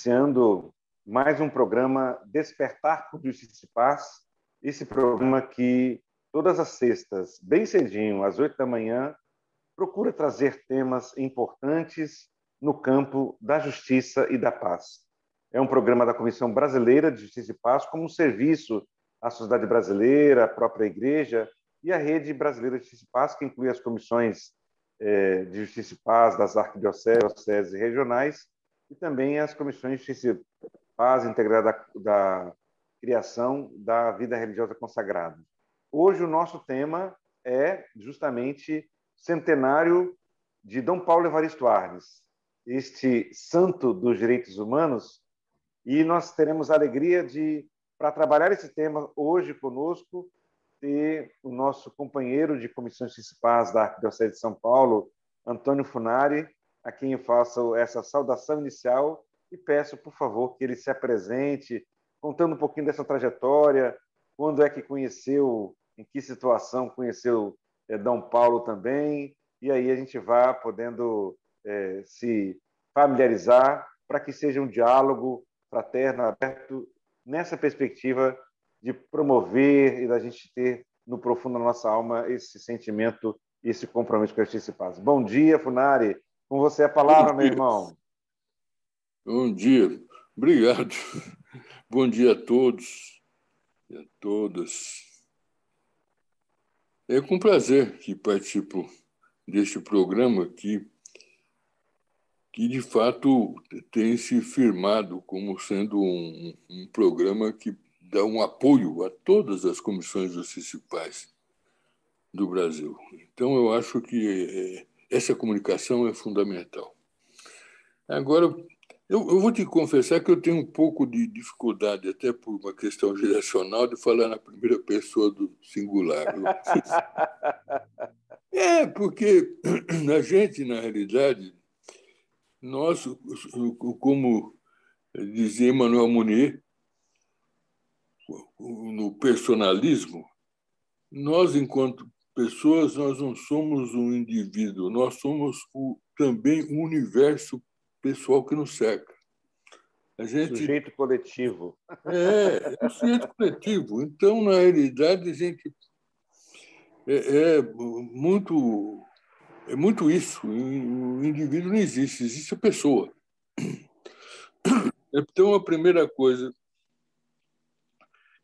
iniciando mais um programa Despertar por Justiça e Paz, esse programa que todas as sextas, bem cedinho, às 8 da manhã, procura trazer temas importantes no campo da justiça e da paz. É um programa da Comissão Brasileira de Justiça e Paz como um serviço à sociedade brasileira, à própria igreja e à Rede Brasileira de Justiça e Paz, que inclui as comissões de Justiça e Paz das arquidioceses e regionais e também as comissões de Justiça e Paz integrada da criação da vida religiosa consagrada. Hoje o nosso tema é justamente centenário de Dom Paulo Evaristo Arnes, este santo dos direitos humanos, e nós teremos a alegria de, para trabalhar esse tema hoje conosco, ter o nosso companheiro de Comissão de Justiça e Paz da Arquidiocese de São Paulo, Antônio Funari, a quem eu faço essa saudação inicial e peço, por favor, que ele se apresente, contando um pouquinho dessa trajetória, quando é que conheceu, em que situação conheceu Dom Paulo também, e aí a gente vai podendo se familiarizar para que seja um diálogo fraterno, aberto, nessa perspectiva de promover e da gente ter no profundo da nossa alma esse sentimento e esse compromisso com a justiça e paz. Bom dia, Funari. Com você a palavra, meu irmão. Bom dia. Obrigado. Bom dia a todos e a todas. É com prazer que participo deste programa que de fato tem se firmado como sendo um programa que dá um apoio a todas as comissões de justiça e paz do Brasil. Então, eu acho que essa comunicação é fundamental. Agora, eu vou te confessar que eu tenho um pouco de dificuldade, até por uma questão geracional, de falar na primeira pessoa do singular. Porque a gente, na realidade, nós, como dizia Emmanuel Mounier, no personalismo, nós, enquanto pessoas, nós não somos um indivíduo, nós somos também um universo pessoal que nos cerca. Sujeito coletivo. É um sujeito coletivo. Então, na realidade, a gente é muito isso. O indivíduo não existe, existe a pessoa. Então, a primeira coisa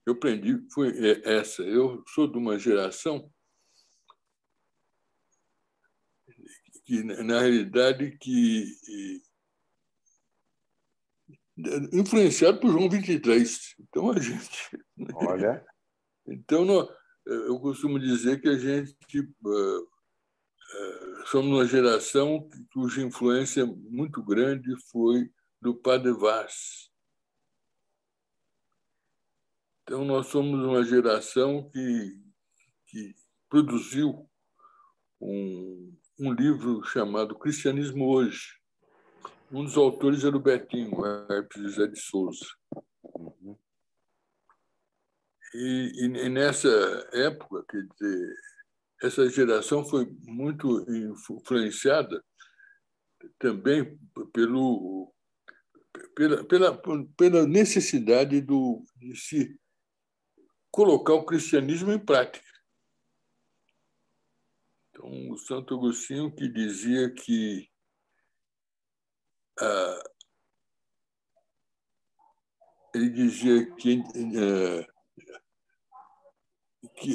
que eu aprendi foi essa. Eu sou de uma geração que, na realidade, influenciado por João 23. Então, a gente... Olha... Então, eu costumo dizer que a gente somos uma geração cuja influência muito grande foi do Padre Vaz. Então, nós somos uma geração que produziu um livro chamado Cristianismo Hoje. Um dos autores era o Betinho, Herpes José de Souza. Uhum. E nessa época, quer dizer, essa geração foi muito influenciada também pela necessidade de se colocar o cristianismo em prática. Então, o Santo Agostinho que dizia que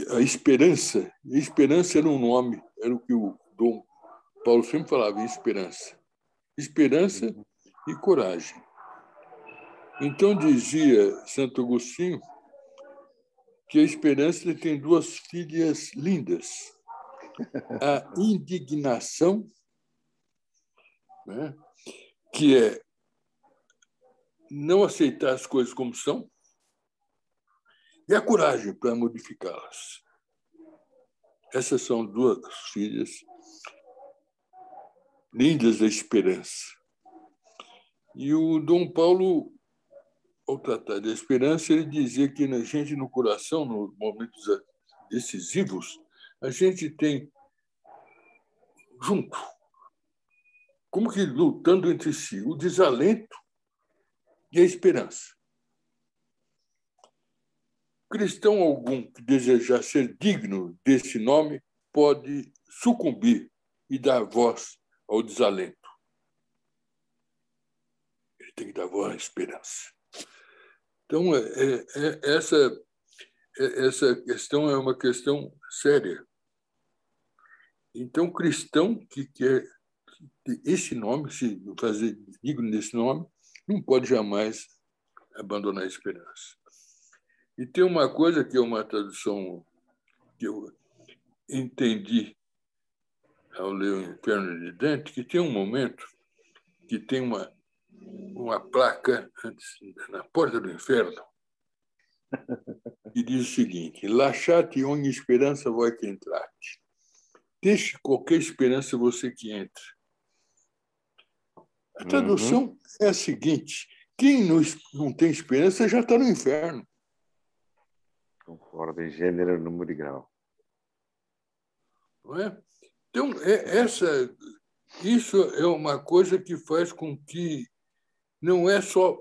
a esperança era um nome, era o que o Dom Paulo sempre falava, esperança e coragem. Então, dizia Santo Agostinho que a esperança tem duas filhas lindas, a indignação, né, que é não aceitar as coisas como são, e a coragem para modificá-las. Essas são duas filhas lindas da esperança. E o Dom Paulo, ao tratar da esperança, ele dizia que na gente, no coração, nos momentos decisivos, a gente tem junto, como que lutando entre si, o desalento e a esperança. Cristão algum que desejar ser digno desse nome pode sucumbir e dar voz ao desalento. Ele tem que dar voz à esperança. Então, essa questão é uma questão séria. Então, cristão que quer esse nome, se fazer digno desse nome, não pode jamais abandonar a esperança. E tem uma coisa que é uma tradução que eu entendi ao ler O Inferno de Dante, que tem um momento que tem uma placa na porta do inferno que diz o seguinte: Lasciate ogni speranza voi che entrate. Deixe qualquer esperança você que entre. A tradução é a seguinte: quem não tem esperança já está no inferno. Concordo em gênero, número e grau. Não é? Então, isso é uma coisa que faz com que não é só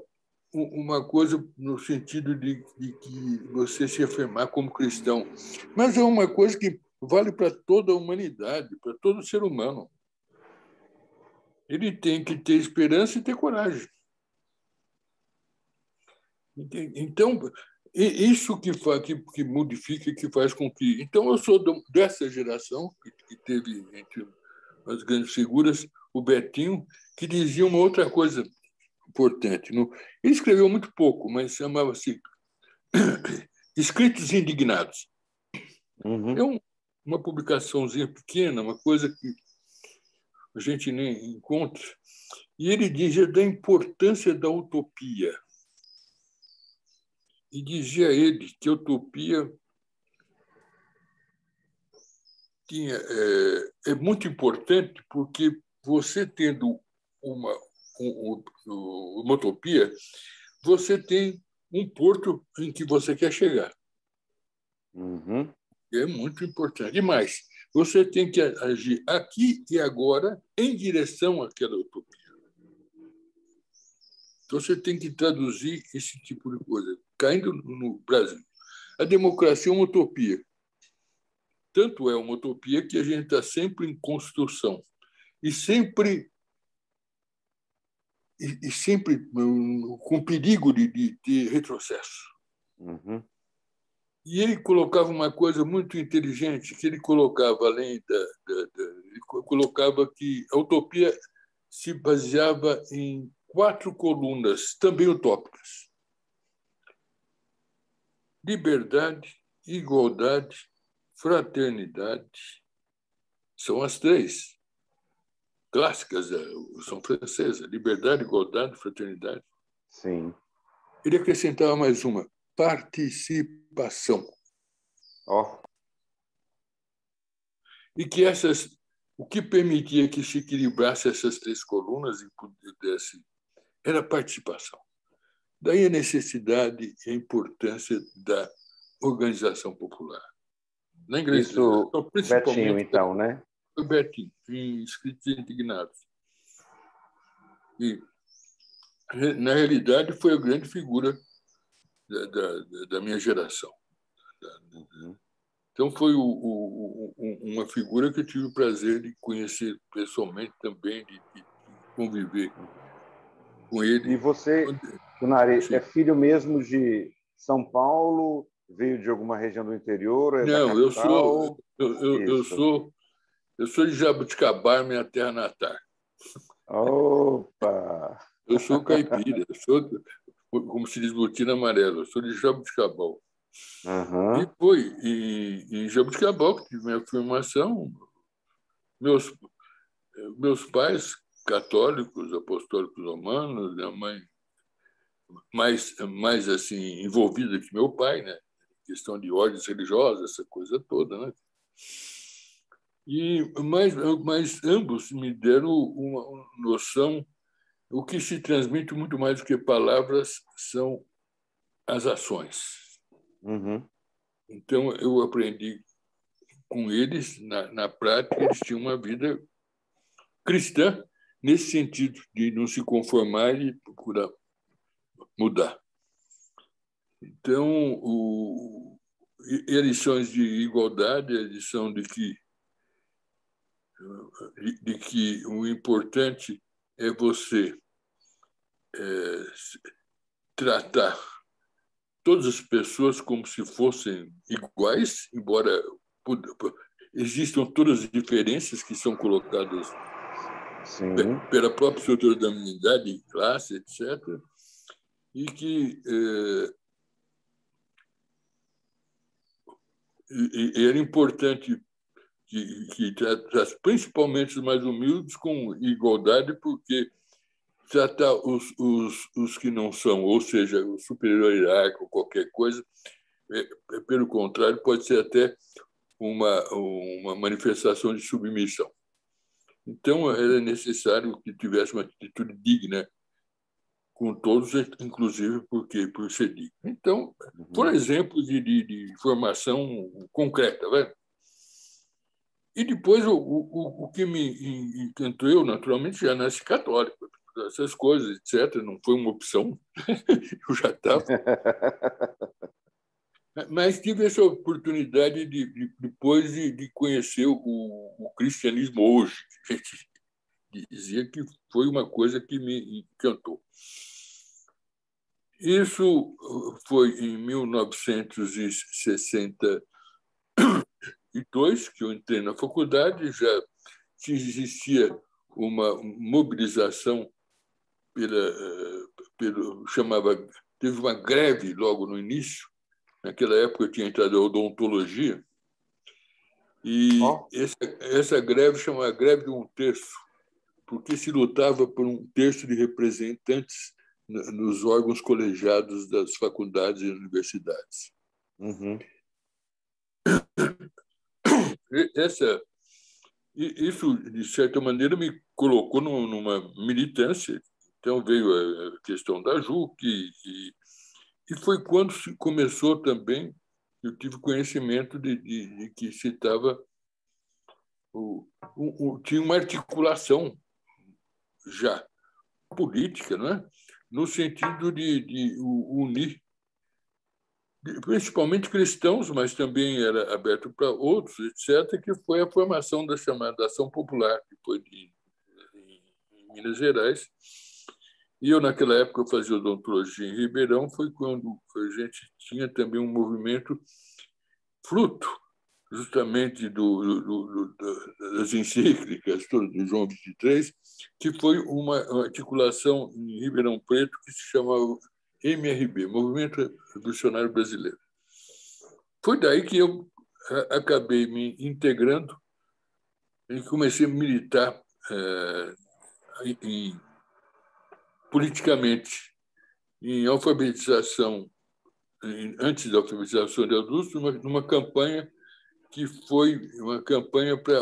uma coisa no sentido de que você se afirmar como cristão, mas é uma coisa que vale para toda a humanidade, para todo ser humano. Ele tem que ter esperança e ter coragem. Então, isso que modifica, que faz com que... Então, eu sou dessa geração que teve, entre as grandes figuras, o Betinho, que dizia uma outra coisa importante. Ele escreveu muito pouco, mas chamava-se Escritos Indignados. É uma publicaçãozinha pequena, uma coisa que a gente nem encontra. E ele dizia da importância da utopia. E dizia ele que a utopia é muito importante porque você tendo uma utopia, você tem um porto em que você quer chegar. É muito importante. E mais, você tem que agir aqui e agora em direção àquela utopia. Então, você tem que traduzir esse tipo de coisa. Caindo no Brasil, a democracia é uma utopia. Tanto é uma utopia que a gente está sempre em construção e sempre com perigo de retrocesso. E ele colocava uma coisa muito inteligente, que ele colocava, além ele colocava que a utopia se baseava em 4 colunas, também utópicas: liberdade, igualdade, fraternidade. São as 3 clássicas da Revolução Francesa: liberdade, igualdade, fraternidade. Sim. Ele acrescentava mais uma: participação. E que o que permitia que se equilibrasse essas 3 colunas e pudesse era a participação. Daí a necessidade e a importância da organização popular. Na igreja, Isso, principalmente Betinho, então, né? O Betinho, em Escritos Indignados. E, na realidade, foi a grande figura da minha geração. Então, foi uma figura que eu tive o prazer de conhecer pessoalmente também, de conviver com ele. E você, Funari, é filho mesmo de São Paulo? Veio de alguma região do interior? É da Não, capital? eu sou de Jabuticabal, minha terra natal. Opa! Eu sou caipira, eu sou, como se diz, botina amarela, eu sou de Jabuticabal. E foi em Jabuticabal que tive minha formação. Meus pais, católicos, apostólicos romanos, minha mãe mais assim, envolvida que meu pai, né? Questão de ordens religiosas, essa coisa toda, né? Mas ambos me deram uma noção. O que se transmite muito mais do que palavras são as ações. Então, eu aprendi com eles, na prática, eles tinham uma vida cristã, nesse sentido de não se conformar e procurar mudar. Então, e lições de igualdade, a lição de que o importante é você tratar todas as pessoas como se fossem iguais, embora existam todas as diferenças que são colocadas pela própria estrutura da humanidade, classe, etc., e que era importante que tratasse principalmente os mais humildes com igualdade, porque tratar os que não são, ou seja, o superior hierárquico, qualquer coisa, pelo contrário, pode ser até uma manifestação de submissão. Então, era necessário que tivesse uma atitude digna com todos, inclusive por ser digno. Então, por exemplo, de formação concreta. Né? E depois, o que me encantou, eu, naturalmente, já nasci católico, essas coisas, etc. Não foi uma opção, eu já estava. Mas tive essa oportunidade depois de conhecer o cristianismo hoje. A gente dizia que foi uma coisa que me encantou. Isso foi em 1962 que eu entrei na faculdade, já existia uma mobilização teve uma greve logo no início. Naquela época eu tinha entrado em odontologia e essa greve chamava greve de 1/3, porque se lutava por 1/3 de representantes nos órgãos colegiados das faculdades e universidades. Isso, de certa maneira, me colocou numa militância. Então veio a questão da JUC e foi quando começou também, eu tive conhecimento de que se estava... tinha uma articulação já política, não é? No sentido de unir, principalmente cristãos, mas também era aberto para outros, etc., que foi a formação da chamada Ação Popular, depois em Minas Gerais. E eu, naquela época, eu fazia odontologia em Ribeirão, foi quando a gente tinha também um movimento fruto justamente das encíclicas de João XXIII, que foi uma articulação em Ribeirão Preto que se chamava MRB, Movimento Revolucionário Brasileiro. Foi daí que eu acabei me integrando e comecei a militar politicamente em alfabetização, antes da alfabetização de adultos, numa campanha que foi uma campanha para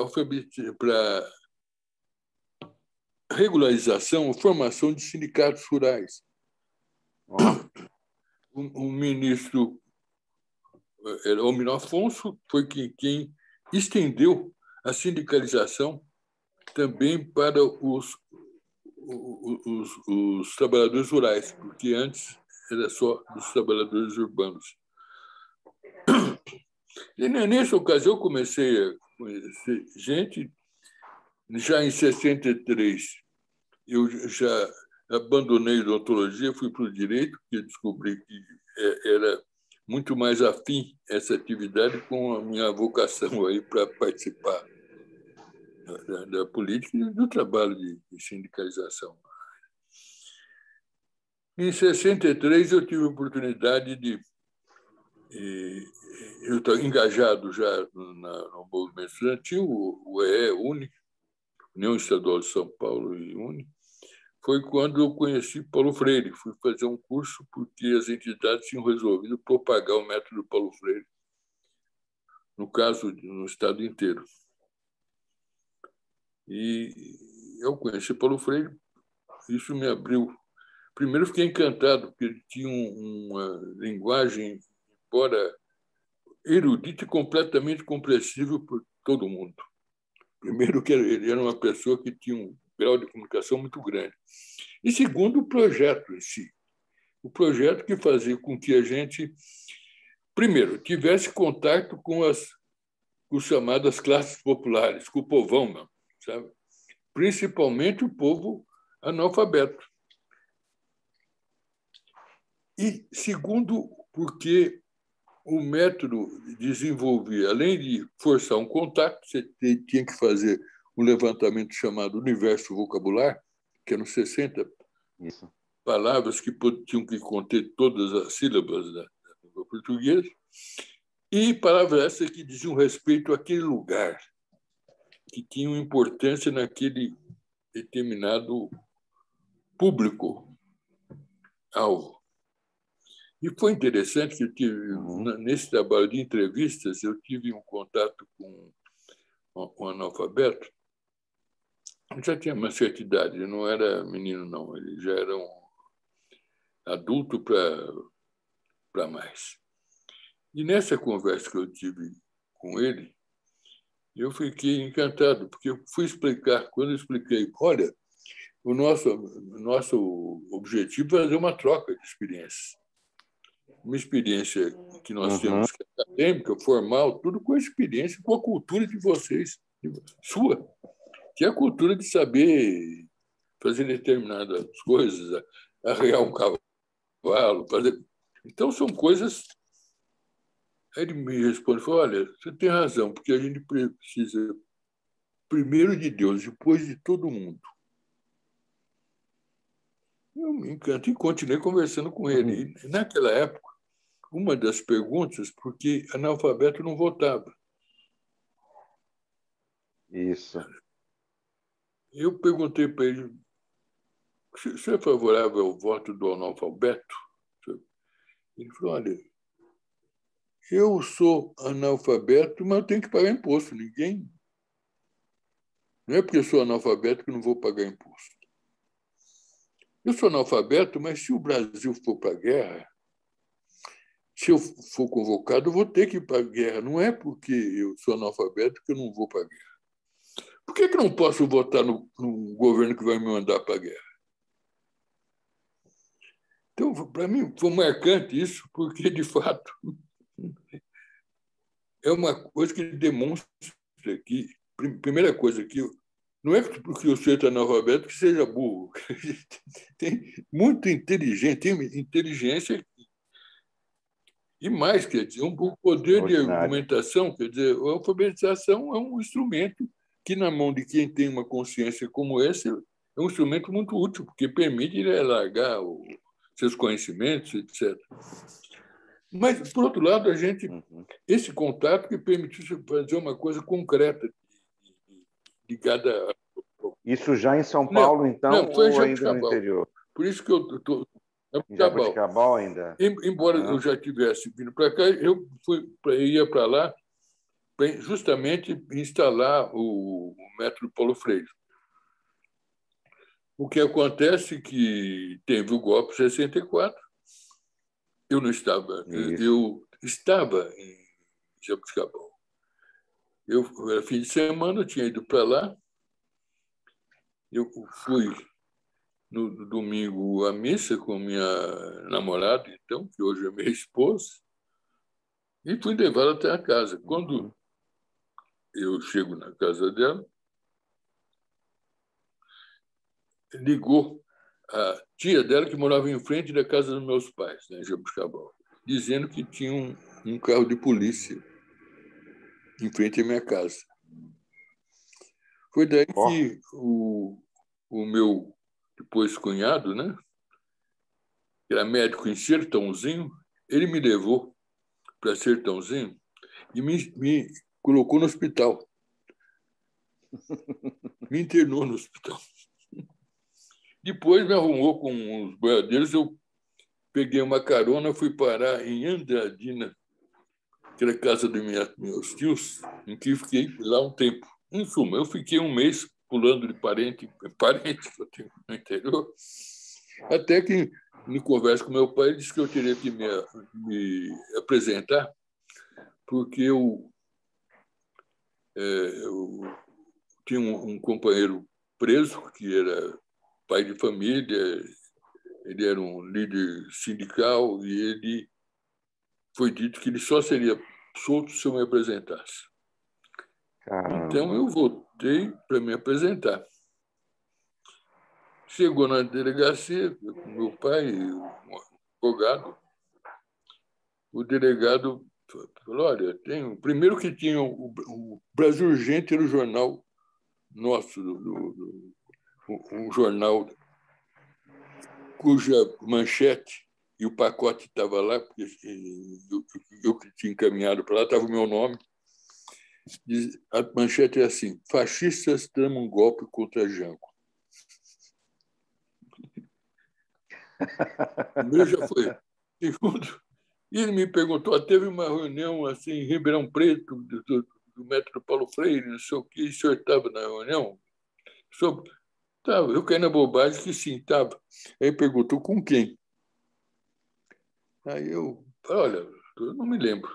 regularização, formação de sindicatos rurais. O ministro Homino Afonso foi quem estendeu a sindicalização também para os trabalhadores rurais, porque antes era só dos trabalhadores urbanos. E nessa ocasião eu comecei a conhecer gente. Já em 63, eu já abandonei a odontologia, fui para o direito, porque descobri que era muito mais afim essa atividade com a minha vocação aí para participar da política e do trabalho de sindicalização. Em 63, eu tive a oportunidade eu estava engajado já no movimento estudantil, o EE, União Estadual de São Paulo e UNE, foi quando eu conheci Paulo Freire. Fui fazer um curso porque as entidades tinham resolvido propagar o método Paulo Freire, no caso, no estado inteiro. E eu conheci Paulo Freire, isso me abriu. Primeiro, fiquei encantado, porque ele tinha uma linguagem, embora erudita e completamente compreensível por todo mundo. Primeiro, que ele era uma pessoa que tinha um grau de comunicação muito grande. E segundo, o projeto em si. O projeto que fazia com que a gente, primeiro, tivesse contato com as chamadas classes populares, com o povão, não, sabe? Principalmente o povo analfabeto. E, segundo, porque o método desenvolvia, além de forçar um contato, você tinha que fazer um levantamento chamado universo vocabular, que eram 60 Isso. palavras que tinham que conter todas as sílabas da língua portuguesa, e palavras essas que diziam respeito àquele lugar, que tinham importância naquele determinado público-alvo. E foi interessante que eu tive, nesse trabalho de entrevistas, eu tive um contato com um analfabeto. Eu já tinha uma certa idade, eu não era menino, não. Ele já era um adulto para mais. E nessa conversa que eu tive com ele, eu fiquei encantado, porque eu fui explicar, quando eu expliquei, olha, o nosso objetivo é fazer uma troca de experiências. Uma experiência que nós temos que é acadêmica, formal, tudo com a experiência, com a cultura de vocês, sua, que é a cultura de saber fazer determinadas coisas, arrear um cavalo, fazer... Então, são coisas... Aí ele me responde, falou, olha, você tem razão, porque a gente precisa, primeiro de Deus, depois de todo mundo. Eu me encanto e continuei conversando com ele. E, naquela época, uma das perguntas, porque analfabeto não votava. Isso. Eu perguntei para ele, você é favorável ao voto do analfabeto? Ele falou, olha, eu sou analfabeto, mas eu tenho que pagar imposto. Ninguém... Não é porque eu sou analfabeto que eu não vou pagar imposto. Eu sou analfabeto, mas se o Brasil for para a guerra, se eu for convocado, eu vou ter que ir para a guerra. Não é porque eu sou analfabeto que eu não vou para a guerra. Por que eu não posso votar no governo que vai me mandar para a guerra? Então, para mim, foi marcante isso, porque, de fato, é uma coisa que demonstra que, primeira coisa, que não é porque o sujeito é analfabeto que seja burro. Tem muito inteligente, tem inteligência e mais, quer dizer, um poder de argumentação, quer dizer, a alfabetização é um instrumento que, na mão de quem tem uma consciência como essa, é um instrumento muito útil, porque permite ele alargar seus conhecimentos, etc. Mas, por outro lado, a gente, esse contato que permitiu fazer uma coisa concreta, ligada a... Isso já em São Paulo, então, não, foi em ou ainda no Jabuticabal. interior? Por isso que eu estou... Em Jabuticabal ainda? Embora eu já tivesse vindo para cá, eu ia para lá para justamente instalar o método Paulo Freire. O que acontece é que teve o golpe em 64, eu não estava, eu estava em Jabuticabal. Eu era fim de semana, eu tinha ido para lá, eu fui no domingo à missa com minha namorada, então, que hoje é minha esposa, e fui levá-la até a casa. Quando eu chego na casa dela, ligou a tia dela, que morava em frente da casa dos meus pais, né, em Jabuticabal, dizendo que tinha um carro de polícia em frente à minha casa. Foi daí que o meu depois cunhado, né, que era médico em Sertãozinho, ele me levou para Sertãozinho e me colocou no hospital. Me internou no hospital. Depois me arrumou com os boiadeiros, eu peguei uma carona, fui parar em Andradina, que era a casa dos meus tios, em que fiquei lá um tempo. Em suma, eu fiquei um mês pulando de parente em parente que eu tenho no interior, até que, em conversa com meu pai, ele disse que eu teria que me apresentar, porque eu tinha um companheiro preso, que era pai de família, Ele era um líder sindical e ele foi dito que ele só seria solto se eu me apresentasse. Então, Caramba. eu voltei para me apresentar. Chegou na delegacia, com meu pai, um advogado. O delegado falou, olha, tem... primeiro que tinha o Brasil Urgente, era o jornal nosso, um jornal cuja manchete e o pacote estava lá, porque eu que tinha encaminhado para lá, estava o meu nome. A manchete é assim: fascistas tramam um golpe contra Jango. O meu já foi. Segundo, e ele me perguntou, teve uma reunião assim, em Ribeirão Preto, do método Paulo Freire, não sei o que, o senhor estava na reunião? Estava, eu caí na bobagem que sim, estava. Aí perguntou, com quem? Aí eu falei, olha, eu não me lembro.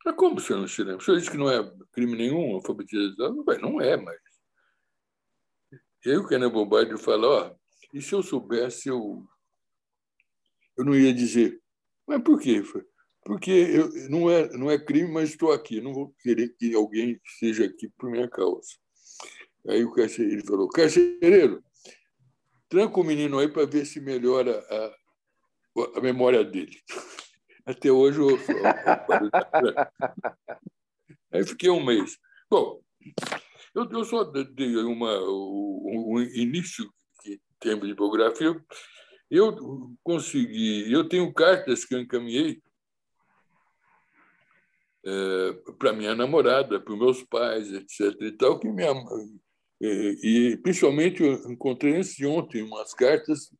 Mas como o senhor não se lembra? O senhor disse que não é crime nenhum alfabetização? Não é, mas... Eu caí na bobagem de falar, ó, e se eu soubesse, eu não ia dizer. Mas por quê? Porque não é crime, mas estou aqui. Não vou querer que alguém esteja aqui por minha causa. Aí o carcereiro falou, carcereiro, tranca o menino aí para ver se melhora a memória dele. Até hoje eu ouço o barulho da tranca. Aí fiquei um mês. Bom, eu só dei um início em termos de biografia. Eu consegui, eu tenho cartas que eu encaminhei para minha namorada, para os meus pais, etc. E tal, e principalmente eu encontrei antes de ontem umas cartas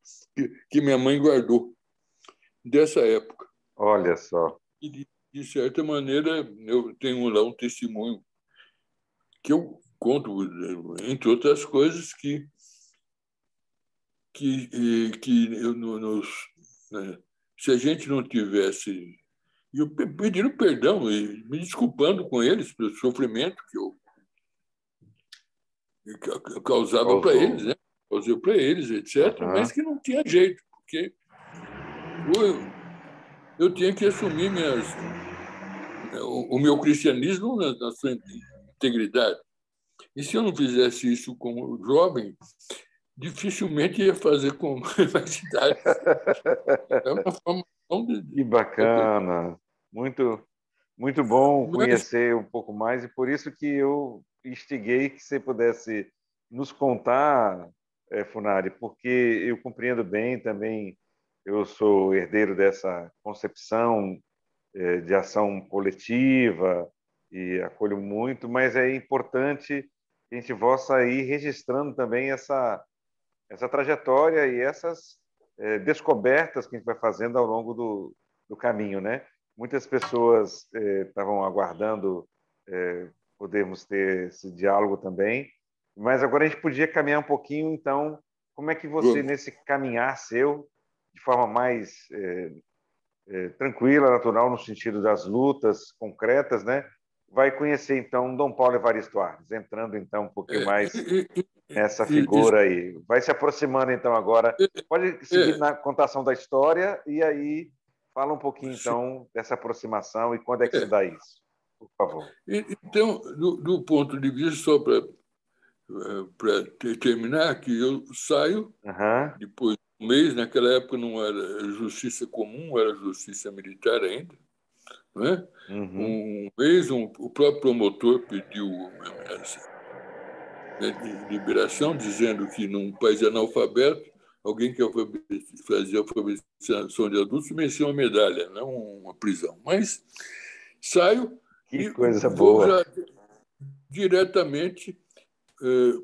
que minha mãe guardou dessa época. Olha só. E, de certa maneira, eu tenho lá um testemunho que eu conto, entre outras coisas, que né, se a gente não tivesse... E eu pedindo perdão e me desculpando com eles pelo sofrimento que eu causava para eles, Causou. né? Causei para eles, etc., mas Aham. que não tinha jeito, porque eu tinha que assumir o meu cristianismo na sua integridade. E se eu não fizesse isso como jovem, dificilmente ia fazer com mais idade. É uma formação Que da coisa. bacana. Muito, muito bom Mas, conhecer um pouco mais e por isso que eu instiguei que você pudesse nos contar, Funari, porque eu compreendo bem também, eu sou herdeiro dessa concepção de ação coletiva e acolho muito, mas é importante que a gente possa ir registrando também essa trajetória e essas descobertas que a gente vai fazendo ao longo do caminho, né? Muitas pessoas estavam aguardando podermos ter esse diálogo também, mas agora a gente podia caminhar um pouquinho, então, como é que você, vamos, nesse caminhar seu, de forma mais tranquila, natural, no sentido das lutas concretas, né? Vai conhecer, então, Dom Paulo Evaristo Arnes, entrando, então, um pouquinho é, mais e, e, nessa e, figura aí. Vai se aproximando, então, agora. Pode seguir é, na contação da história e aí fala um pouquinho, então, dessa aproximação e quando é que se é. dá isso, por favor. Então, do ponto de vista, só para terminar, que eu saio Aham, depois de um mês, naquela época não era justiça comum, era justiça militar ainda, né? uhum. Um mês, o próprio promotor pediu liberação, dizendo que num país analfabeto, alguém que fazia alfabetização de adultos merecia uma medalha, não uma prisão. Mas saio Que e coisa vou boa. já diretamente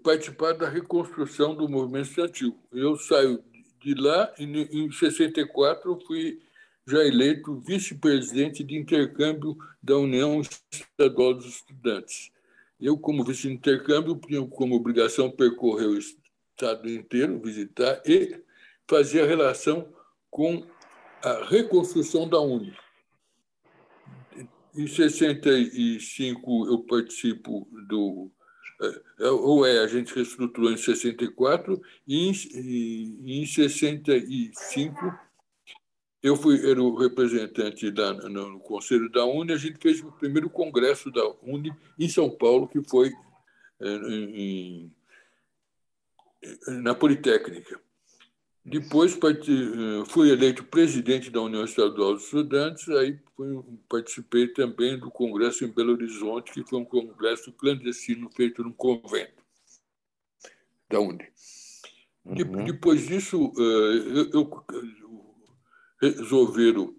participar da reconstrução do movimento estudantil. Eu saio de lá e, em 64, fui já eleito vice-presidente de intercâmbio da União Estadual dos Estudantes. Eu, como vice de intercâmbio, tinha como obrigação percorrer o estado inteiro, visitar e fazer a relação com a reconstrução da UNE. Em 65, eu participo A gente reestruturou em 64 e em 65 eu era o representante no Conselho da Uni. A gente fez o primeiro congresso da Uni em São Paulo, que foi na Politécnica. Depois fui eleito presidente da União Estadual dos Estudantes, aí participei também do congresso em Belo Horizonte, que foi um congresso clandestino feito num convento da Uni. Depois disso, resolveram,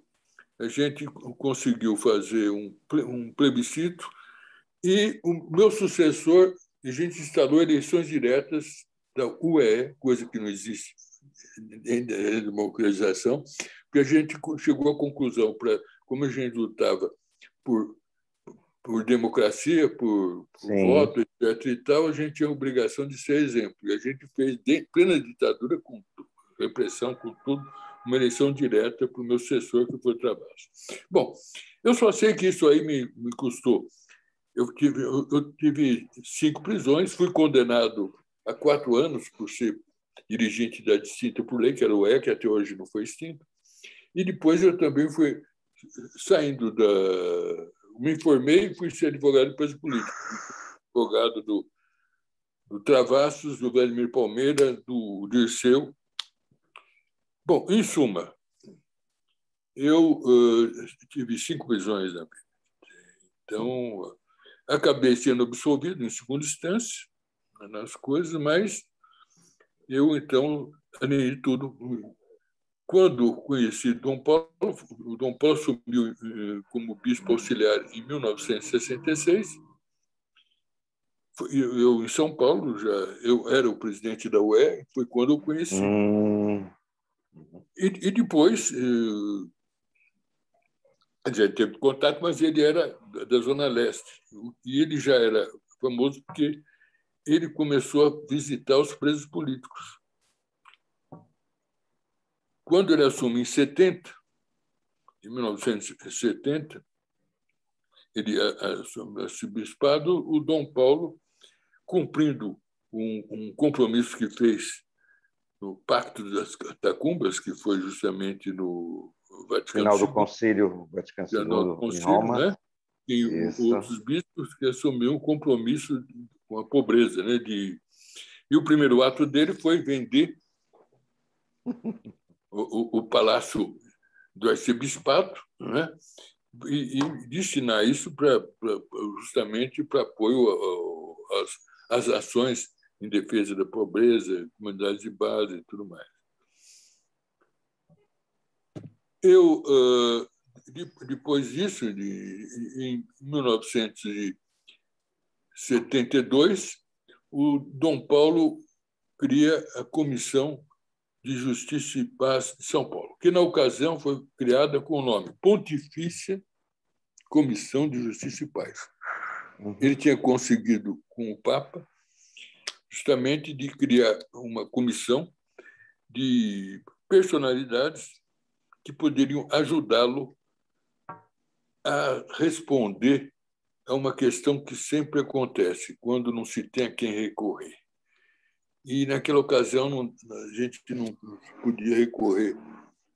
a gente conseguiu fazer um plebiscito e o meu sucessor, a gente instalou eleições diretas da UEE, coisa que não existe em democratização, porque a gente chegou à conclusão, como a gente lutava por democracia, por voto, etc. e tal, a gente tinha a obrigação de ser exemplo. E a gente fez, em plena ditadura, com repressão, com tudo, uma eleição direta para o meu sucessor, que foi Travassos. Bom, eu só sei que isso aí me custou. Eu tive 5 prisões, fui condenado a 4 anos por ser dirigente da extinta por lei, que era o E, que até hoje não foi extinta. E depois eu também fui saindo da... Me informei e fui ser advogado de preso político. Advogado do Travassos, do Vladimir Palmeira, do Dirceu. Bom, em suma, eu tive 5 prisões na vida. Então, acabei sendo absolvido em segunda instância nas coisas, mas eu, então, além de tudo, quando conheci Dom Paulo, o Dom Paulo assumiu como bispo auxiliar em 1966. Eu, em São Paulo, eu era o presidente da UE, foi quando eu conheci. E depois, a gente teve contato, mas ele era da Zona Leste. E ele já era famoso porque ele começou a visitar os presos políticos. Quando ele assume em 1970, ele assume esse bispado, o Dom Paulo, cumprindo um compromisso que fez no Pacto das Catacumbas, que foi justamente no Vaticano Final do II, Concílio Vaticano II em Roma. Né? E outros bispos que assumiram um compromisso com a pobreza. Né? E o primeiro ato dele foi vender o palácio do arcebispado, né? E destinar isso justamente para apoio às ações em defesa da pobreza, comunidades de base e tudo mais. Eu, depois disso, em 1972, o Dom Paulo cria a Comissão de Justiça e Paz de São Paulo, que, na ocasião, foi criada com o nome Pontifícia Comissão de Justiça e Paz. Ele tinha conseguido, com o Papa, justamente de criar uma comissão de personalidades que poderiam ajudá-lo a responder a uma questão que sempre acontece quando não se tem a quem recorrer. E, naquela ocasião, a gente não podia recorrer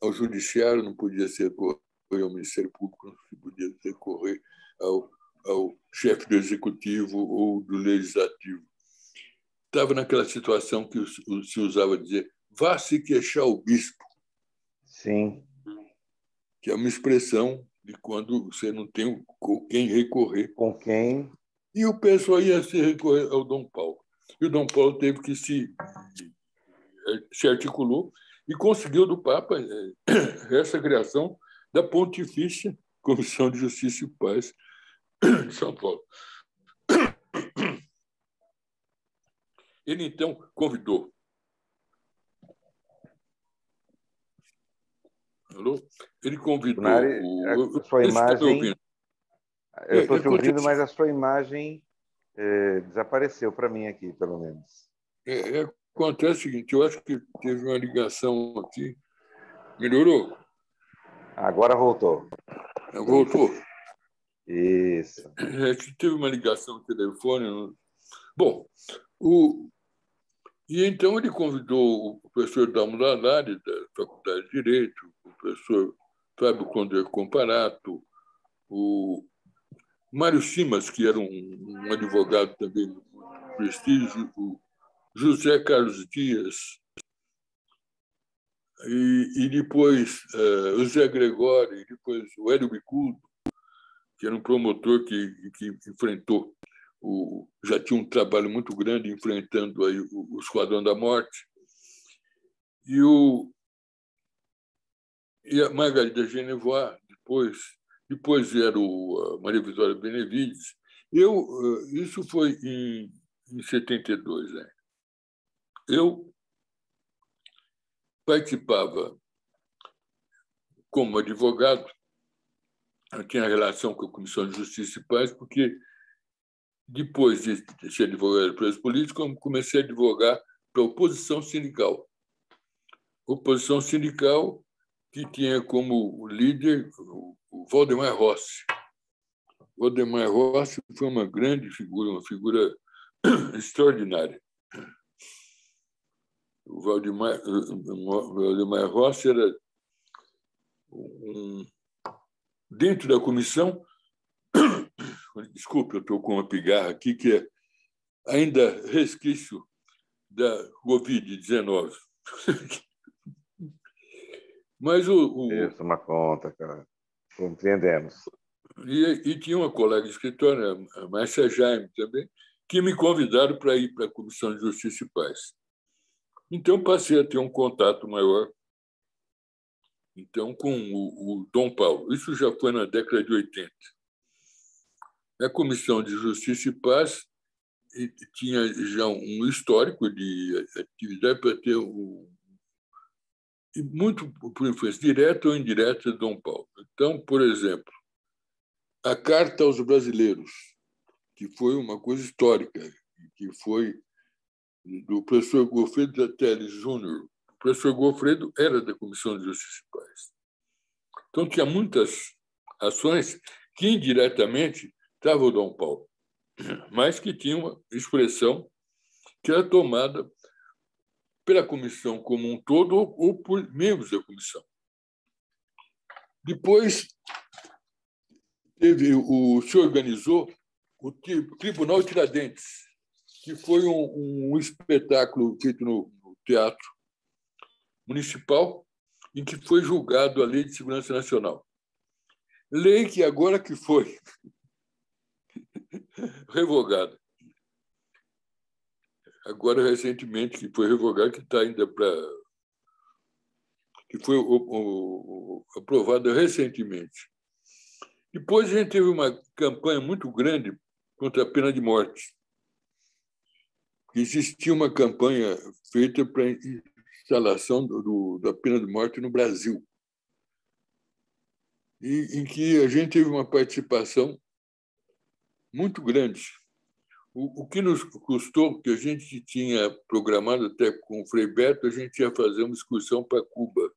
ao Judiciário, não podia se recorrer ao Ministério Público, não se podia recorrer ao chefe do Executivo ou do Legislativo. Estava naquela situação que se usava dizer: vá se queixar ao bispo. Sim. Que é uma expressão de quando você não tem com quem recorrer. Com quem? E o pessoal ia se recorrer ao Dom Paulo. E o Dom Paulo teve que se articulou e conseguiu do Papa essa criação da Pontifícia Comissão de Justiça e Paz de São Paulo. Ele, então, convidou. Alô? Ele convidou. Funari, a sua imagem. Eu estou te ouvindo, mas a sua imagem desapareceu para mim aqui, pelo menos. Acontece o seguinte: eu acho que teve uma ligação aqui. Melhorou? Agora voltou. Voltou? Isso. Teve uma ligação no telefone, Bom, e então ele convidou o professor Dalmo Lalari, da Faculdade de Direito, o professor Fábio Condé Comparato, o Mário Simas, que era um advogado também de prestígio, o José Carlos Dias, e depois o Zé Gregório, e depois o Hélio Bicudo, que era um promotor que enfrentou, já tinha um trabalho muito grande enfrentando aí o Esquadrão da Morte, e a Margarida Genevois, depois era a Maria Vitória Benevides. Isso foi em 72. Né? Eu participava como advogado, eu tinha relação com a Comissão de Justiça e Paz, porque depois de ser advogado de preso político, eu comecei a advogar para a oposição sindical. Oposição sindical que tinha como líder o Valdemar Rossi. Valdemar Rossi foi uma grande figura, uma figura extraordinária. O Valdemar Rossi era dentro da comissão. Desculpe, eu estou com uma pigarra aqui, que é ainda resquício da Covid-19. Mas Isso, uma conta, cara. Compreendemos. E tinha uma colega de escritório, a Márcia Jaime também, que me convidaram para ir para a Comissão de Justiça e Paz. Então, passei a ter um contato maior com o Dom Paulo. Isso já foi na década de 80. A Comissão de Justiça e Paz tinha já um histórico de atividade para ter muito por influência direta ou indireta de Dom Paulo. Então, por exemplo, a Carta aos Brasileiros, que foi uma coisa histórica, que foi do professor Goffredo Teles Júnior. O professor Goffredo era da Comissão de Justiça e Paz. Então, tinha muitas ações que, indiretamente, estavam o Dom Paulo, mas que tinham uma expressão que era tomada pela comissão como um todo ou por membros da comissão. Depois, se organizou o Tribunal Tiradentes, que foi um espetáculo feito no Teatro Municipal, em que foi julgado a Lei de Segurança Nacional. Lei que agora que foi revogada. Agora, recentemente, que foi revogada, que está ainda para... que foi aprovada recentemente. Depois, a gente teve uma campanha muito grande contra a pena de morte. Existia uma campanha feita para a instalação da pena de morte no Brasil, em que a gente teve uma participação muito grande. O que nos custou, que a gente tinha programado até com o Frei Beto, a gente ia fazer uma excursão para Cuba,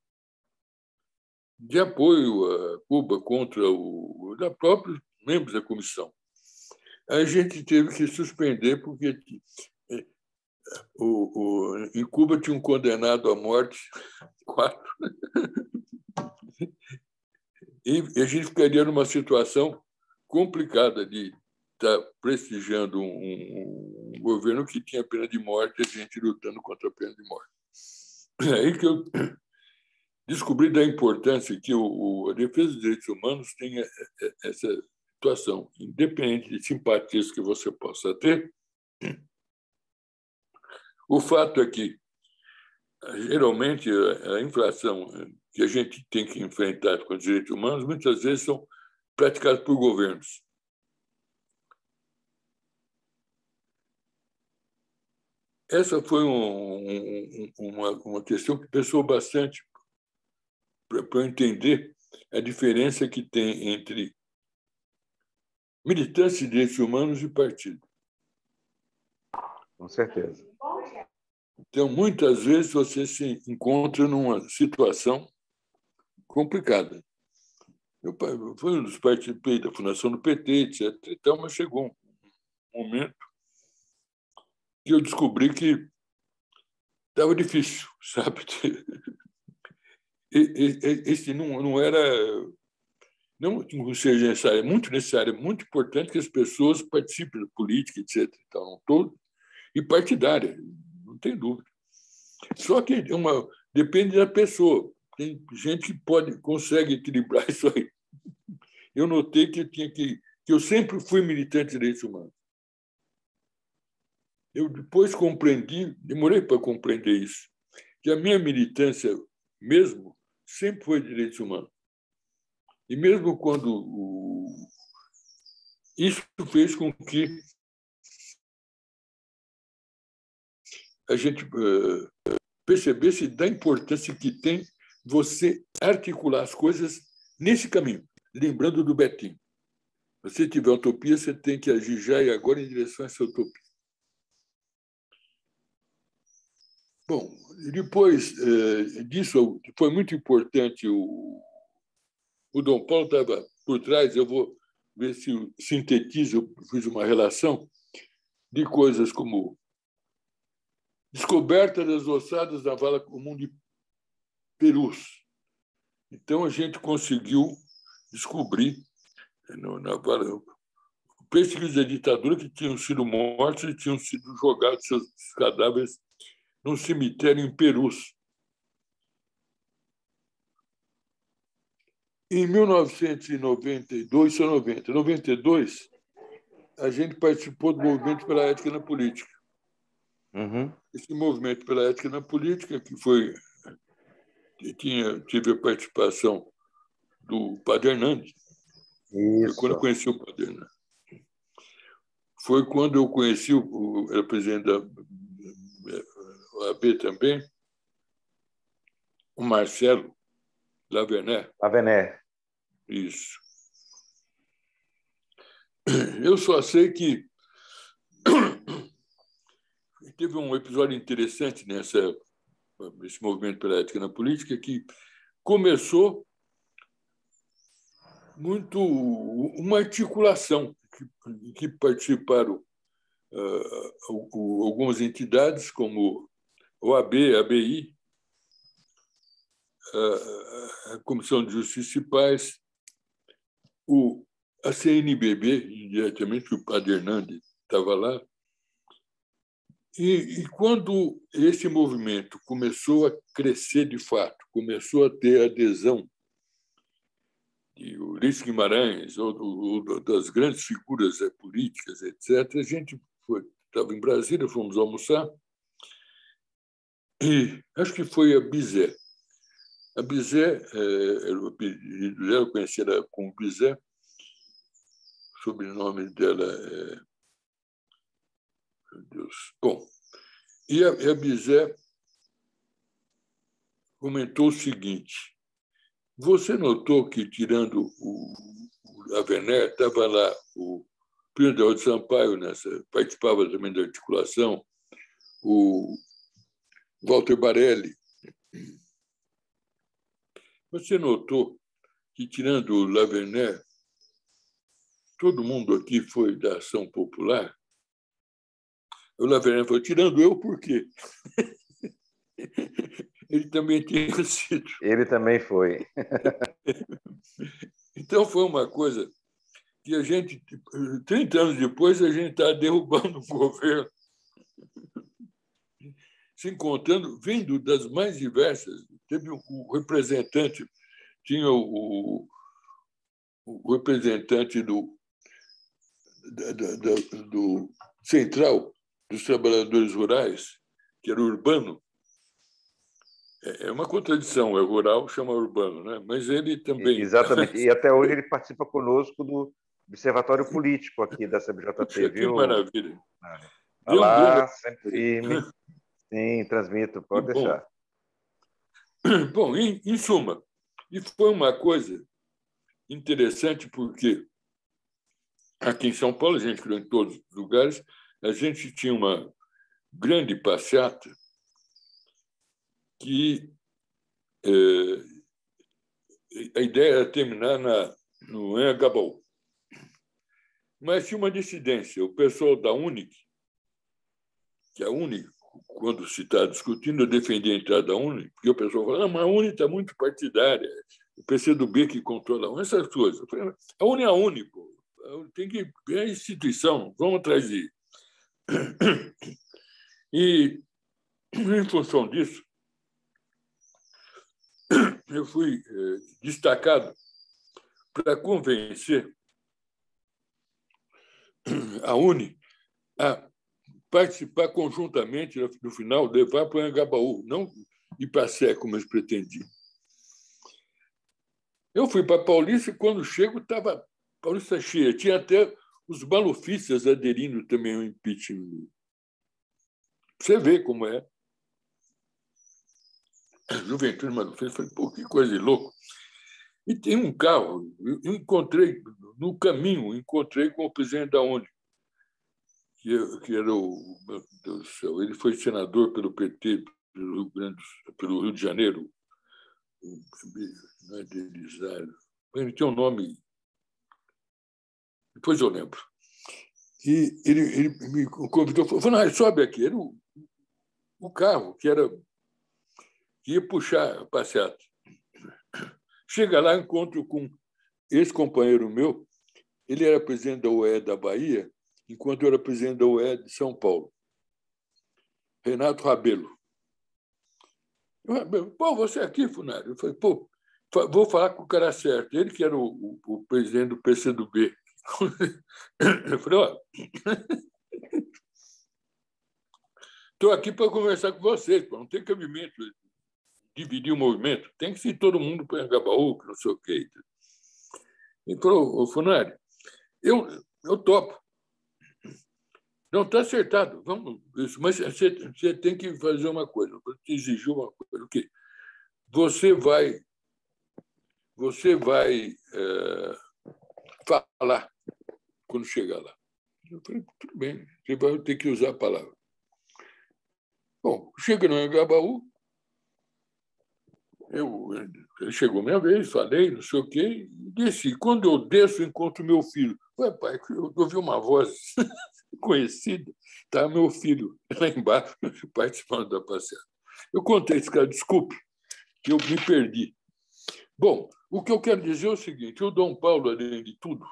de apoio a Cuba contra os próprios membros da comissão. A gente teve que suspender, porque em Cuba tinha um condenado à morte, 4, e a gente ficaria numa situação complicada de estar prestigiando um governo que tinha pena de morte, a gente lutando contra a pena de morte. É aí que eu descobri da importância que a defesa dos direitos humanos tem essa situação, independente de simpatias que você possa ter. O fato é que, geralmente, a infração que a gente tem que enfrentar com os direitos humanos, muitas vezes são praticadas por governos. Essa foi uma questão que pesou bastante para eu entender a diferença que tem entre militância de direitos humanos e partido. Com certeza. Então, muitas vezes, você se encontra numa situação complicada. Eu fui um dos participei da fundação do PT, etc. Então, mas chegou um momento que eu descobri que estava difícil, sabe? Esse não era... Não seja necessário, é muito necessário, é muito importante que as pessoas participem da política, etc. Então, todo, e partidária, não tem dúvida. Só que depende da pessoa. Tem gente que consegue equilibrar isso aí. Eu notei que eu sempre fui militante de direitos humanos. Eu depois compreendi, demorei para compreender isso, que a minha militância mesmo sempre foi de direitos humanos. E mesmo quando isso fez com que a gente percebesse da importância que tem você articular as coisas nesse caminho, lembrando do Betinho. Se você tiver utopia, você tem que agir já e agora em direção a essa utopia. Bom, depois disso, foi muito importante. O Dom Paulo estava por trás, eu vou ver se eu sintetizo, eu fiz uma relação de coisas como descoberta das ossadas da vala comum de Perus. Então, a gente conseguiu descobrir na vala pesquisas da ditadura que tinham sido mortos e tinham sido jogados seus cadáveres num cemitério em Perus. Em 1992, 92, a gente participou do movimento pela ética na política. Uhum. Esse movimento pela ética na política, tive a participação do Padre Hernandes. Foi quando eu Isso. conheci o Padre Hernandes. Foi quando eu conheci era presidente da OAB também, o Marcelo Lavernet. Lavernet. Isso. Eu só sei que teve um episódio interessante nesse movimento pela ética na política que começou muito uma articulação que participaram algumas entidades como o AB, a ABI, a Comissão de Justiça e Paz, a CNBB, indiretamente, o Padre Hernandes estava lá. E quando esse movimento começou a crescer de fato, começou a ter adesão de Ulisses Guimarães ou das grandes figuras políticas, etc., a gente estava em Brasília, fomos almoçar, e acho que foi a Bizet. A Bizet, eu conheci ela como Bizet, o sobrenome dela é... Meu Deus. Bom, e a Bizet comentou o seguinte: você notou que, tirando o Lavernet, estava lá o Píndaro de Sampaio, participava também da articulação, o Walter Barelli. Você notou que, tirando o Lavernet, todo mundo aqui foi da Ação Popular? O Lavernet falou, tirando eu, por quê? Ele também tinha sido. Ele também foi. Então, foi uma coisa que a gente, 30 anos depois, a gente está derrubando o governo, se encontrando, vindo das mais diversas. Teve o representante, tinha o representante do Central dos Trabalhadores Rurais, que era urbano. É uma contradição, é rural, chama urbano, né? Mas ele também... Exatamente. E até hoje ele participa conosco do Observatório Político aqui da CBJP, Que viu? maravilha. Está Dê um grande... lá, sempre firme. Sim, transmito, Que pode bom. deixar. Bom, em suma, e foi uma coisa interessante porque aqui em São Paulo, a gente criou em todos os lugares, a gente tinha uma grande passeata que a ideia era terminar no Anhangabaú. Mas tinha uma dissidência. O pessoal da UNIC que a UNE, quando se está discutindo, eu defendi a entrada da UNE, porque o pessoal fala, mas a UNE está muito partidária, o PCdoB que controla a UNE, essas coisas. Eu falei, a UNE é a UNE, pô. Tem que ver a instituição, vamos atrás de... E, em função disso, eu fui destacado para convencer a UNE a participar conjuntamente, no final, levar para o Anhangabaú, não ir para a Sé, como eles pretendiam. Eu fui para Paulista e, quando chego, estava Paulista cheia. Tinha até os malufistas aderindo também ao impeachment. Você vê como é. Juventude malufista. Falei, pô, que coisa de louco. E tem um carro, eu encontrei, no caminho, encontrei com o presidente da ONU, que era o... Meu Deus do céu, ele foi senador pelo PT, pelo Rio de Janeiro. Não é Belisário. Ele tem um nome... Depois eu lembro. E ele me convidou, falou, não, sobe aqui. Era o carro que ia puxar a passeata. Chega lá, encontro com esse companheiro meu, ele era presidente da UE da Bahia, enquanto eu era presidente da UE de São Paulo. Renato Rabelo. Pô, você aqui, Funari? Eu falei, pô, vou falar com o cara certo. Ele que era o presidente do PCdoB. Eu falei, ó, estou aqui para conversar com vocês, não tem cabimento dividir o movimento, tem que ser todo mundo para Anhangabaú, que não sei o quê. Ele falou, Funari, eu topo. Não, está acertado, vamos isso, mas você tem que fazer uma coisa, eu te exigir uma coisa, o quê? Você vai falar quando chegar lá. Eu falei, tudo bem, você vai ter que usar a palavra. Bom, chega no Anhangabaú, chegou minha vez, falei, não sei o quê, e desci. Quando eu desço, encontro meu filho. Ué, pai, eu ouvi uma voz conhecida, está meu filho lá embaixo, participando da passeata. Eu contei esse cara, desculpe, que eu me perdi. Bom, o que eu quero dizer é o seguinte, o Dom Paulo, além de tudo,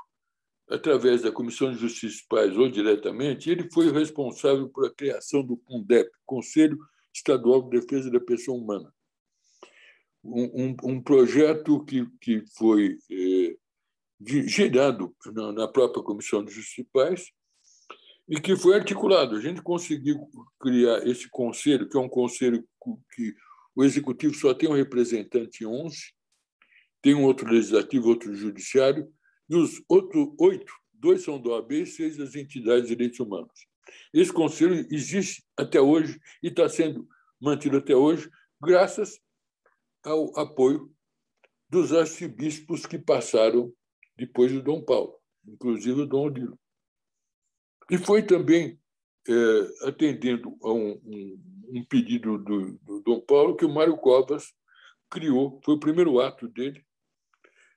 através da Comissão de Justiça e Paz, ou diretamente, ele foi o responsável por a criação do CONDEP, Conselho Estadual de Defesa da Pessoa Humana. Um projeto que foi gerado na própria Comissão de Justiça e Paz e que foi articulado. A gente conseguiu criar esse conselho, que é um conselho que o Executivo só tem um representante em 11, tem um outro legislativo, outro judiciário, e os outros 8, 2 são da OAB e 6 das entidades de direitos humanos. Esse conselho existe até hoje e está sendo mantido até hoje graças ao apoio dos arcebispos que passaram depois do Dom Paulo, inclusive o Dom Odilo. E foi também atendendo a um pedido do Dom Paulo que o Mário Covas criou, foi o primeiro ato dele,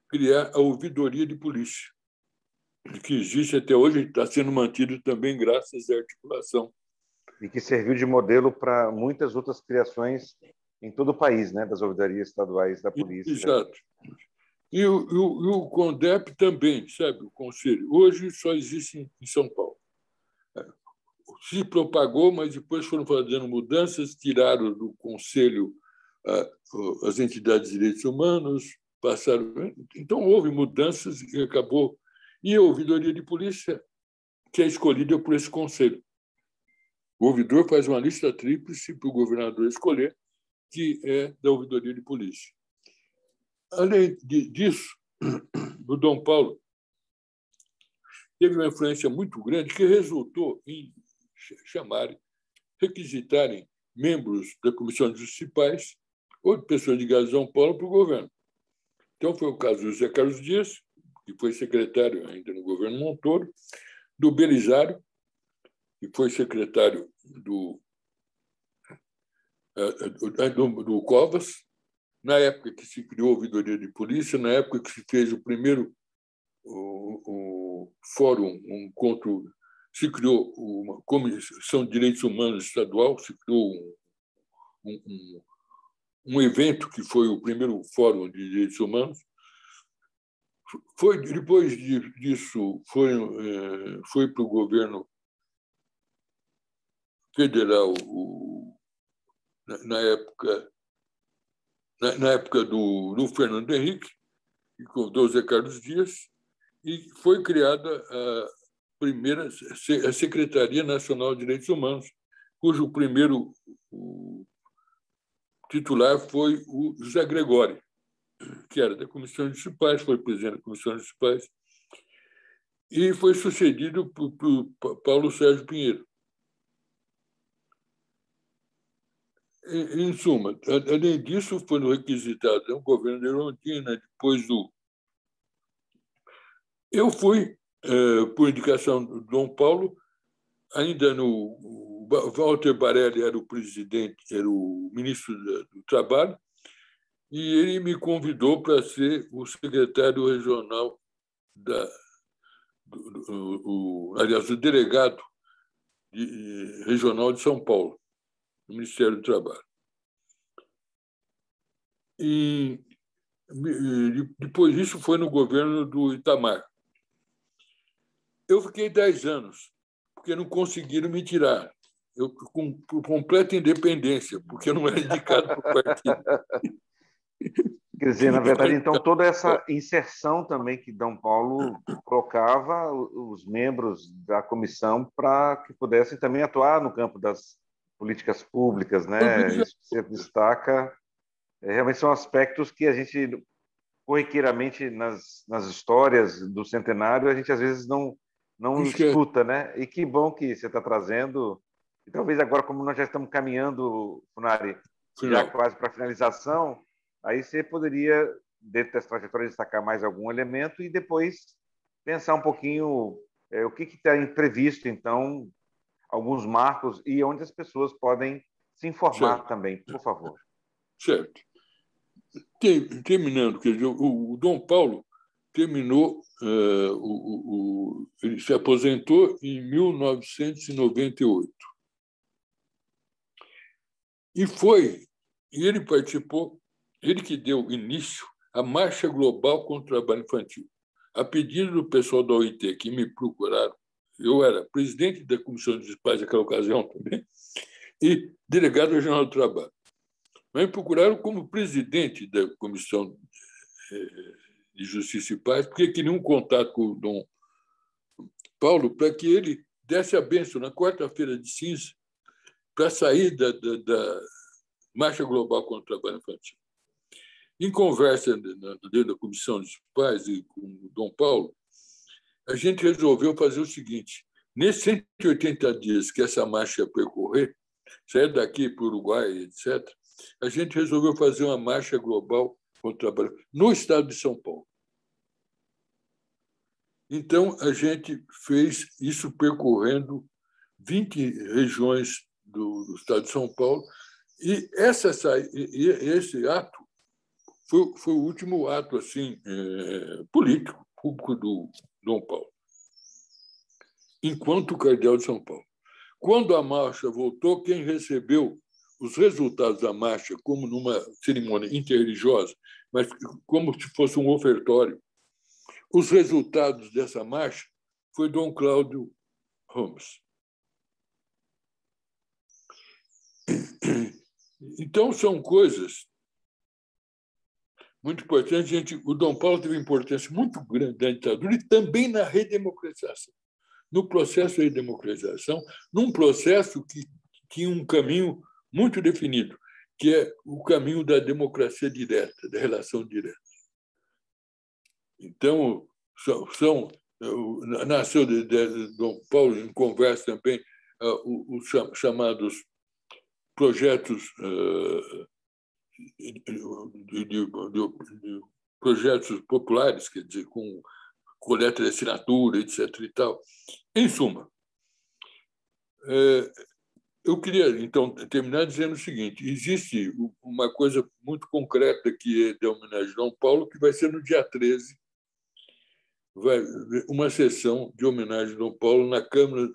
criar a ouvidoria de polícia, que existe até hoje e está sendo mantido também graças à articulação. E que serviu de modelo para muitas outras criações em todo o país, né, das ouvidorias estaduais da polícia. Exato. E o CONDEP também, sabe, o conselho. Hoje só existe em São Paulo. Se propagou, mas depois foram fazendo mudanças, tiraram do conselho as entidades de direitos humanos, passaram. Então, houve mudanças e acabou. E a ouvidoria de polícia, que é escolhida por esse conselho. O ouvidor faz uma lista tríplice para o governador escolher, que é da ouvidoria de polícia. Além disso, o Dom Paulo teve uma influência muito grande que resultou em requisitarem membros da Comissão de Justiça e Paz ou de pessoas ligadas a São Paulo para o governo. Então, foi o caso do José Carlos Dias, que foi secretário ainda no governo Montoro, do Belisário, que foi secretário do Covas, na época que se criou a ouvidoria de polícia, na época que se fez o primeiro o fórum, um encontro se criou uma Comissão de Direitos Humanos estadual, se criou um evento que foi o primeiro Fórum de Direitos Humanos. Depois disso, foi para o governo federal, na época do Fernando Henrique, com o Zé Carlos Dias, e foi criada a Secretaria Nacional de Direitos Humanos, cujo primeiro titular foi o José Gregório, que era da Comissão de Direitos Pais, foi presidente da Comissão de Direitos Pais, e foi sucedido por Paulo Sérgio Pinheiro. Em suma, além disso, foram requisitados o governo de Erundina, depois do... Eu fui, por indicação do Dom Paulo, ainda no... Walter Barelli era o presidente, era o ministro do Trabalho, e ele me convidou para ser o secretário regional aliás, o delegado regional de São Paulo, do Ministério do Trabalho. E depois disso foi no governo do Itamar. Eu fiquei 10 anos, porque não conseguiram me tirar. Eu com completa independência, porque eu não era indicado para o partido. Quer dizer, na verdade, então, toda essa inserção também que Dom Paulo colocava os membros da comissão para que pudessem também atuar no campo das políticas públicas, né? Isso que você destaca, realmente são aspectos que a gente, corriqueiramente, nas histórias do centenário, a gente às vezes não escuta, né? E que bom que você está trazendo. E talvez agora, como nós já estamos caminhando, Funari, já quase para a finalização, aí você poderia, dentro dessa trajetória, destacar mais algum elemento e depois pensar um pouquinho o que está previsto, então, alguns marcos e onde as pessoas podem se informar também, por favor. Certo. Terminando, quer dizer, o Dom Paulo terminou, ele se aposentou em 1998. E ele participou, ele que deu início à Marcha Global contra o Trabalho Infantil. A pedido do pessoal da OIT, que me procuraram, eu era presidente da Comissão de Pais naquela ocasião também, e delegado regional do trabalho. Mas me procuraram como presidente da Comissão de Justiça e Paz, porque queriam um contato com o Dom Paulo para que ele desse a bênção na quarta-feira de cinza para sair da Marcha Global contra o Trabalho Infantil. Em conversa dentro da Comissão dos Pais e com o Dom Paulo, a gente resolveu fazer o seguinte: nesses 180 dias que essa marcha ia percorrer, sair daqui para o Uruguai, etc., a gente resolveu fazer uma marcha global contra o trabalho no estado de São Paulo. Então, a gente fez isso percorrendo 20 regiões do estado de São Paulo, e esse ato foi o último ato assim, político, público do Dom Paulo, enquanto cardeal de São Paulo. Quando a marcha voltou, quem recebeu os resultados da marcha, como numa cerimônia interreligiosa, mas como se fosse um ofertório, os resultados dessa marcha foi Dom Cláudio Ramos. Então, são coisas muito importantes. O Dom Paulo teve importância muito grande na ditadura e também na redemocratização. No processo de redemocratização, num processo que tinha um caminho muito definido, que é o caminho da democracia direta, da relação direta. Então, nasceu de Dom Paulo, em conversa também, os chamados projetos de projetos populares, quer dizer, com coleta de assinatura, etc. e tal. Em suma, eu queria, então, terminar dizendo o seguinte: existe uma coisa muito concreta que é de homenagem a Dom Paulo, que vai ser no dia 13, uma sessão de homenagem a Dom Paulo na Câmara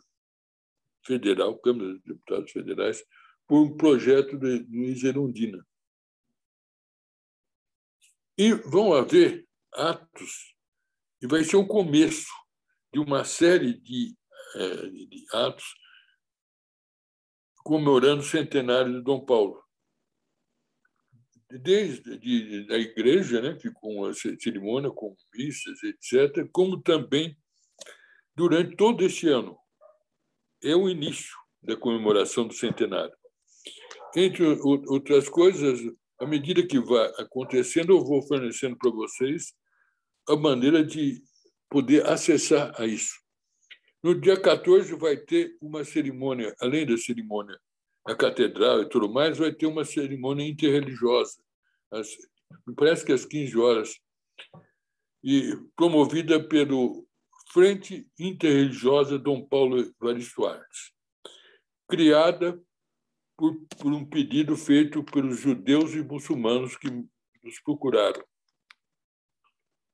Federal, Câmara dos Deputados Federais, por um projeto de Luiz Erundina. E vão haver atos, e vai ser o começo de uma série de atos comemorando o centenário de Dom Paulo. Desde a igreja, né, que com a cerimônia, com missas, etc., como também durante todo esse ano. É o início da comemoração do centenário. Entre outras coisas, à medida que vai acontecendo, eu vou fornecendo para vocês a maneira de poder acessar a isso. No dia 14 vai ter uma cerimônia, além da cerimônia na catedral e tudo mais, vai ter uma cerimônia interreligiosa, me parece que às 15 horas, e promovida pelo Frente Interreligiosa Dom Paulo Evaristo Artes, criada por um pedido feito pelos judeus e muçulmanos que nos procuraram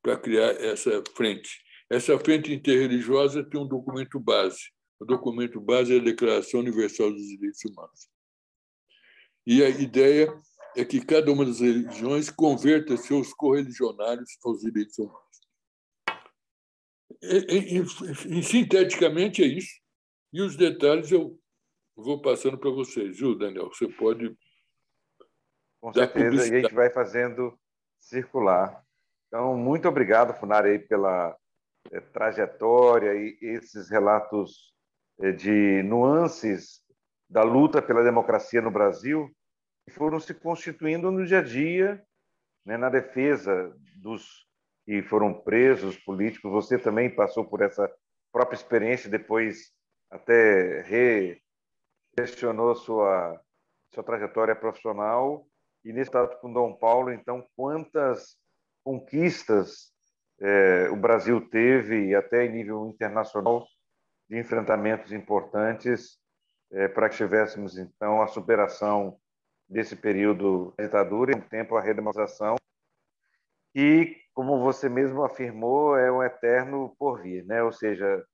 para criar essa frente. Essa frente interreligiosa tem um documento base. O documento base é a Declaração Universal dos Direitos Humanos. E a ideia é que cada uma das religiões converta seus correligionários aos direitos humanos. Sinteticamente, é isso. E os detalhes eu vou passando para vocês, viu, Daniel? Você pode Com dar certeza, e a publicidade. gente vai fazendo circular. Então, muito obrigado, Funari, aí, pela trajetória e esses relatos de nuances da luta pela democracia no Brasil, que foram se constituindo no dia a dia, né, na defesa dos que foram presos políticos. Você também passou por essa própria experiência, depois até questionou sua trajetória profissional. E nesse trato com Dom Paulo, então, quantas conquistas o Brasil teve, e até em nível internacional, de enfrentamentos importantes para que tivéssemos, então, a superação desse período da ditadura e, em tempo, a redemocratização, e, como você mesmo afirmou, é um eterno porvir, né? Ou seja,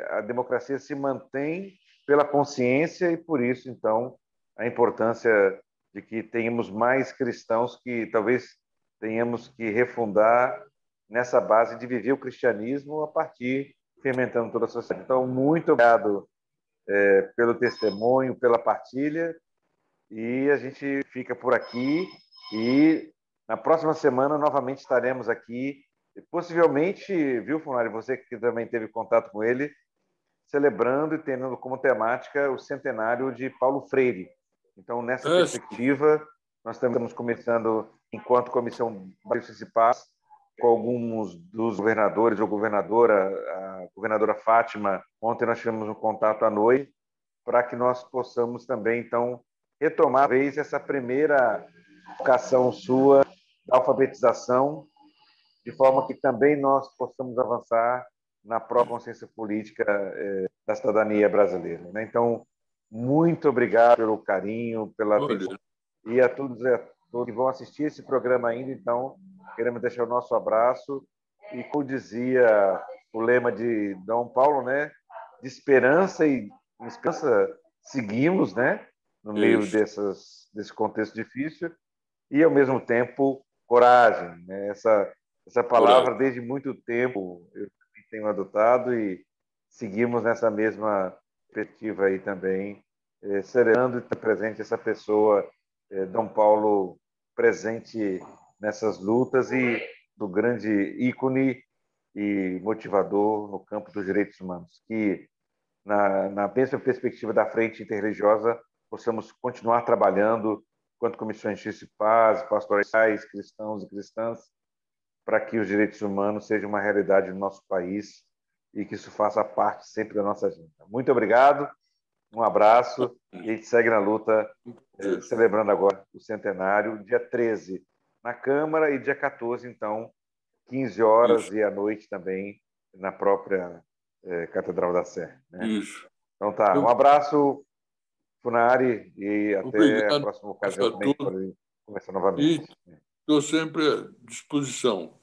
a democracia se mantém pela consciência e, por isso, então, a importância de que tenhamos mais cristãos que talvez tenhamos que refundar nessa base de viver o cristianismo a partir, fermentando toda a sociedade. Então, muito obrigado pelo testemunho, pela partilha, e a gente fica por aqui e na próxima semana novamente estaremos aqui, possivelmente, viu, Funari, você que também teve contato com ele, celebrando e tendo como temática o centenário de Paulo Freire. Então, nessa perspectiva, nós estamos começando, enquanto Comissão Justiça e Paz, com alguns dos governadores ou governadora, a governadora Fátima, ontem nós tivemos um contato à noite, para que nós possamos também, então, retomar a vez essa primeira vocação sua da alfabetização, de forma que também nós possamos avançar na própria consciência política da cidadania brasileira. Né? Então, muito obrigado pelo carinho, pela atenção. E a todos que vão assistir esse programa ainda, então, queremos deixar o nosso abraço e, como dizia o lema de Dom Paulo, né? De esperança e esperança seguimos, né? No meio desse contexto difícil, e, ao mesmo tempo, coragem. Né? Essa palavra, desde muito tempo, eu tenho adotado e seguimos nessa mesma perspectiva aí também, celebrando e presente essa pessoa, Dom Paulo, presente nessas lutas e do grande ícone e motivador no campo dos direitos humanos. Que, na mesma perspectiva da frente interreligiosa, possamos continuar trabalhando enquanto comissões de justiça e paz, pastorais, cristãos e cristãs, para que os direitos humanos sejam uma realidade no nosso país e que isso faça parte sempre da nossa agenda. Muito obrigado, um abraço e a gente segue na luta, celebrando agora o centenário, dia 13 na Câmara e dia 14, então, 15 horas e à noite também na própria Catedral da Sé. Né? Então tá, um abraço, Funari, e até a próxima ocasião também para conversar novamente. E estou sempre à disposição.